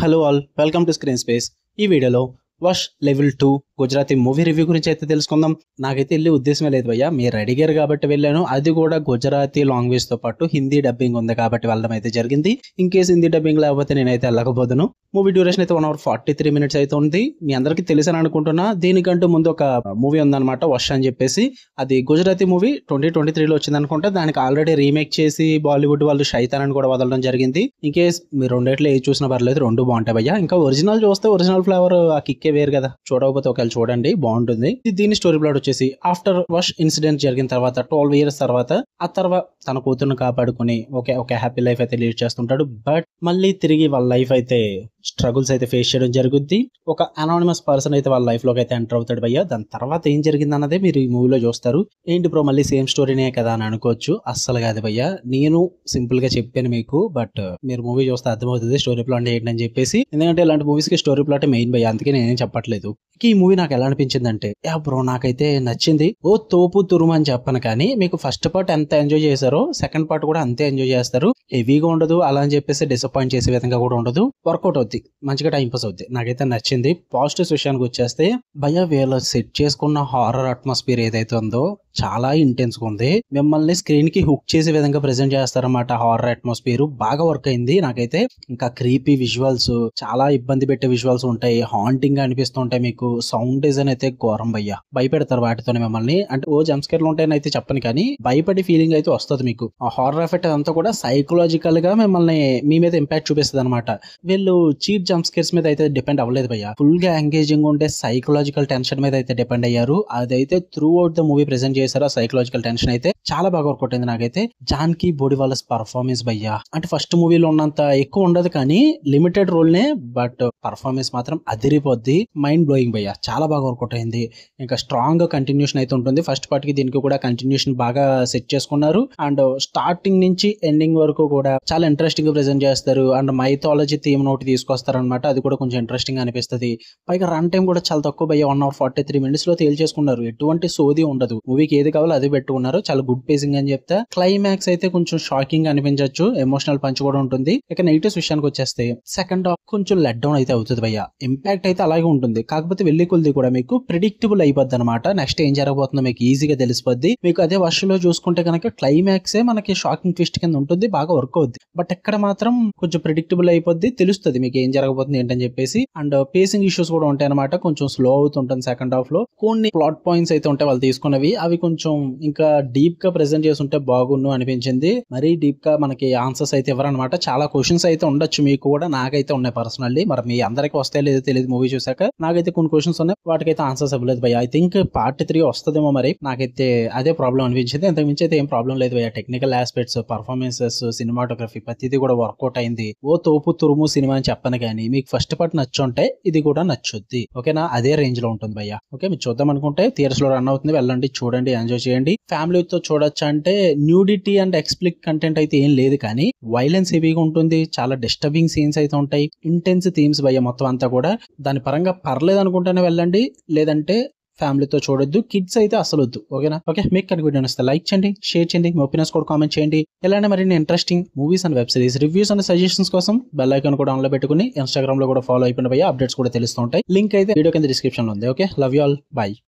Hello all, welcome to screen space. ఈ వీడియోలో was level 2 Gujarati movie review గురించి అయితే తెలుసుకుందాం. నాకైతే వెళ్ళే ఉద్దేశమే లేదు భయ్యా, మీరు అడిగారు కాబట్టి వెళ్ళాను. అది కూడా గుజరాతీ లాంగ్వేజ్ తో పాటు హిందీ డబ్బింగ్ ఉంది కాబట్టి వెళ్ళడం అయితే జరిగింది. ఇన్ కేసు హిందీ డబ్బింగ్ లేకపోతే నేనైతే వెళ్ళకపోదును. మూవీ డ్యూరేషన్ అయితే 1 hour 43 minutes అయితే ఉంది. మీ అందరికీ తెలుసని అనుకుంటున్నా. దీనికంటూ ముందు ఒక మూవీ ఉందన్నమాట, వష్ అని చెప్పేసి. అది గుజరాతీ మూవీ 2023లో వచ్చింది అనుకుంటా. దానికి ఆల్రెడీ రీమేక్ చేసి బాలీవుడ్ వాళ్ళు షైతాన్ అని కూడా వదలడం జరిగింది. ఇన్ కేస్ మీరు రెండిట్లో ఏది చూసినా పర్లేదు, రెండు బాగుంటాయి భయ్యా. ఇంకా ఒరిజినల్ చూస్తే ఒరిజినల్ ఫ్లేవర్ ఆ కిక్కే వేరు కదా. చూడకపోతే ఒకవేళ చూడండి, బాగుంటుంది. దీని స్టోరీ ప్లాట్ వచ్చేసి, ఆఫ్టర్ వష్ ఇన్సిడెంట్ జరిగిన తర్వాత 12 years తర్వాత ఆ తర్వాత తన కూతురుని కాపాడుకుని ఒక హ్యాపీ లైఫ్ అయితే లీడ్ చేస్తుంటాడు. బట్ మళ్ళీ తిరిగి వాళ్ళ లైఫ్ అయితే స్ట్రగుల్స్ అయితే ఫేస్ చేయడం జరుగుద్ది. ఒక అనానిమస్ పర్సన్ అయితే వాళ్ళ లైఫ్ లోకి అయితే ఎంటర్ అవుతాడు భయ్యా. దాని తర్వాత ఏం జరిగింది అన్నదే మీరు ఈ మూవీలో చూస్తారు. ఏంటి బ్రో మళ్ళీ సేమ్ స్టోరీనే కదా అని అనుకోవచ్చు. అస్సలు కాదు భయ్యా, నేను సింపుల్ గా చెప్పాను మీకు, బట్ మీరు మూవీ చూస్తే అర్థమవుతుంది స్టోరీ ప్లాట్ ఏంటని చెప్పేసి. ఎందుకంటే ఇలాంటి మూవీస్ కి స్టోరీ ప్లాట్ మెయిన్ భయ్యా, అందుకే నేనేం చెప్పట్లేదు. ఈ మూవీ నాకు ఎలా అనిపించింది అంటే, బ్రో నాకైతే నచ్చింది. ఓ తోపు తురుము అని చెప్పను, కానీ మీకు ఫస్ట్ పార్ట్ ఎంత ఎంజాయ్ చేశారో సెకండ్ పార్ట్ కూడా అంతే ఎంజాయ్ చేస్తారు. హెవీగా ఉండదు, అలా అని చెప్పేసి డిసప్పాయింట్ చేసే విధంగా కూడా ఉండదు. వర్కౌట్ అవుద్ది, మంచిగా టైం పాస్ అవుద్ది. నాకైతే నచ్చింది. పాజిటివ్స్ విషయానికి వచ్చేస్తే భయ్యా, వీళ్ళు సెట్ చేసుకున్న హారర్ అట్మాస్ఫియర్ ఏదైతే ఉందో చాలా ఇంటెన్స్ గా ఉంది. మిమ్మల్ని స్క్రీన్ కి హుక్ చేసే విధంగా ప్రెజెంట్ చేస్తారన్నమాట. హారర్ అట్మాస్ఫియర్ బాగా వర్క్ అయింది నాకైతే. ఇంకా క్రీపీ విజువల్స్, చాలా ఇబ్బంది పెట్టే విజువల్స్ ఉంటాయి, హాంటింగ్ గా అనిపిస్తుంటాయి. మీకు సౌండ్ డిజైన్ అయితే ఘోరం భయ్యా, భయపెడతారు వాటితోనే మిమ్మల్ని. అంటే ఓ జంప్స్కేర్లు ఉంటాయని అయితే చెప్పను, కానీ భయపడే ఫీలింగ్ అయితే వస్తుంది మీకు. ఆ హారర్ ఎఫెక్ట్ అంతా కూడా సైకలాజికల్ గా మిమ్మల్ని మీ మీద ఇంపాక్ట్ చూపిస్తుంది అనమాట. వీళ్ళు చీప్ జంప్స్కేర్స్ మీద అయితే డిపెండ్ అవ్వలేదు భయ్యా. ఫుల్ గా ఎంగేజింగ్ ఉండే సైకలాజికల్ టెన్షన్ మీద అయితే డిపెండ్ అయ్యారు. అదైతే through out the movie present చేశారు. ఆ సైకలాజికల్ టెన్షన్ అయితే చాలా బాగా వర్క్ అవుతుంది నాకైతే. జాన్కీ బోడివాలా పర్ఫార్మెన్స్ భయ్యా, అంటే ఫస్ట్ మూవీలో ఉన్నంత ఎక్కువ ఉండదు కానీ లిమిటెడ్ రోల్ నే, బట్ పర్ఫార్మెన్స్ మాత్రం అదిరిపోద్ది. మైండ్ బ్లోయింగ్ భయ్యా, చాలా బాగా వర్కౌట్ అయింది. ఇంకా స్ట్రాంగ్ గా కంటిన్యూషన్ అయితే ఉంటుంది. ఫస్ట్ పార్ట్ కి దీనికి కూడా కంటిన్యూషన్ బాగా సెట్ చేసుకున్నారు. అండ్ స్టార్టింగ్ నుంచి ఎండింగ్ వరకు కూడా చాలా ఇంట్రెస్టింగ్ గా ప్రెజెంట్ చేస్తారు. అండ్ మైథాలజీ థీమ్ నోటి తీసుకొస్తారు అనమాట. అది కూడా కొంచెం ఇంట్రెస్టింగ్ అనిపిస్తుంది. పైగా రన్ టైం కూడా చాలా తక్కువ భయ్యా, 1 hour 43 minutes లో తేల్చేసుకున్నారు. ఎటువంటి సోది ఉండదు. మూవీకి ఏది కావాలో అది పెట్టుకున్నారు. చాలా గుడ్ పేసింగ్ అని చెప్తా. క్లైమాక్స్ అయితే కొంచెం షాకింగ్ అనిపించవచ్చు, ఎమోషనల్ పంచ్ కూడా ఉంటుంది. ఇక నెగిటివ్స్ విషయానికి వచ్చేస్తే, సెకండ్ హాఫ్ కొంచెం లెట్ డౌన్ అయితే అవుతుంది భయ్యా. ఇంపాక్ట్ అయితే అలాగే ఉంటుంది, కాకపోతే వెళ్లి కొద్ది కూడా మీకు ప్రిడిక్టబుల్ అయిపోద్ది అనమాట. నెక్స్ట్ ఏం జరగబోతుందో మీకు ఈజీగా తెలిసిపోద్ది. మీకు అదే వర్షంలో చూసుకుంటే కనుక క్లైమాక్సే మనకి షాకింగ్ ట్విస్ట్ కింద ఉంటుంది, బాగా వర్క్ అవుద్ది. బట్ ఎక్కడ మాత్రం కొంచెం ప్రిడిక్టబుల్ అయిపోద్ది, తెలుస్తుంది మీకు ఏం జరగబోతుంది ఏంటని చెప్పేసి. అండ్ పేసింగ్ ఇష్యూస్ కూడా ఉంటాయి అనమాట, కొంచెం స్లో అవుతుంటుంది సెకండ్ హాఫ్ లో. కొన్ని ప్లాట్ పాయింట్స్ అయితే ఉంటాయి వాళ్ళు తీసుకున్నవి, అవి కొంచెం ఇంకా డీప్ గా ప్రెజెంట్ చేసి ఉంటే బాగుండు అనిపించింది. మరీ డీప్ గా మనకి ఆన్సర్స్ అయితే ఇవ్వరనమాట. చాలా క్వశ్చన్స్ అయితే ఉండొచ్చు మీకు కూడా, నాకైతే ఉన్నాయి పర్సనల్లీ. మరి మీ అందరికి వస్తాయో లేదో తెలియదు మూవీ చూసాక. నాకైతే కొన్ని క్వశ్చన్స్ ఉన్నాయి, వాటికైతే ఆన్సర్స్ ఇవ్వలేదు భయ్యా. ఐ థింక్ పార్ట్ 3 వస్తుందేమో, మరి నాకైతే అదే ప్రాబ్లం అనిపించింది. అంతకు మించి అయితే ఏం ప్రాబ్లం లేదు భయ్యా. టెక్నికల్ ఆస్పెక్ట్స్, పర్ఫార్మెన్సెస్, సినిమాటోగ్రఫీ ప్రతిదీ కూడా వర్కౌట్ అయింది. ఓ తోపు తురుము సినిమా అని చెప్పను, కానీ మీకు ఫస్ట్ పార్ట్ నచ్చుంటే ఇది కూడా నచ్చుద్ది. ఓకేనా, అదే రేంజ్ లో ఉంటుంది భయ్యా. ఓకే, మీరు చూద్దాం అనుకుంటే థియేటర్స్ లో రన్ అవుతుంది, వెళ్ళండి, చూడండి, ఎంజాయ్ చేయండి. ఫ్యామిలీతో చూడొచ్చు అంటే న్యూడిటీ అండ్ ఎక్స్ప్లిక్ కంటెంట్ అయితే ఏం లేదు, కానీ వైలెన్స్ హెవీగా ఉంటుంది. చాలా డిస్టర్బింగ్ సీన్స్ అయితే ఉంటాయి. ఇంటెన్స్ థీమ్స్ భయ్యా మొత్తం అంతా కూడా. దాని పరంగా పర్లేదు అనుకుంటేనే వెళ్ళండి, లేదంటే ఫ్యామిలీతో చూడొద్దు. కిడ్స్ అయితే అసలు వద్దు. ఓకేనా. ఓకే, మీకు కనుక వీడియో నచ్చితే లైక్ చేయండి, షేర్ చేయండి, మీ ఒపీనియన్స్ కూడా కామెంట్ చేయండి. ఇలాంటి మరిన్ని interesting movies and web series reviews and suggestions కోసం బెల్ ఐకాన్ కూడా ఆన్లో పెట్టుకుని ఇన్స్టాగ్రామ్ లో కూడా ఫాలో అయిపోయిన భయ్యా, అప్డేట్స్ కూడా తెలుస్తూ ఉంటాయి. లింక్ అయితే వీడియో కింద డిస్క్రిప్షన్ లో ఉంది. Okay, love you all, by.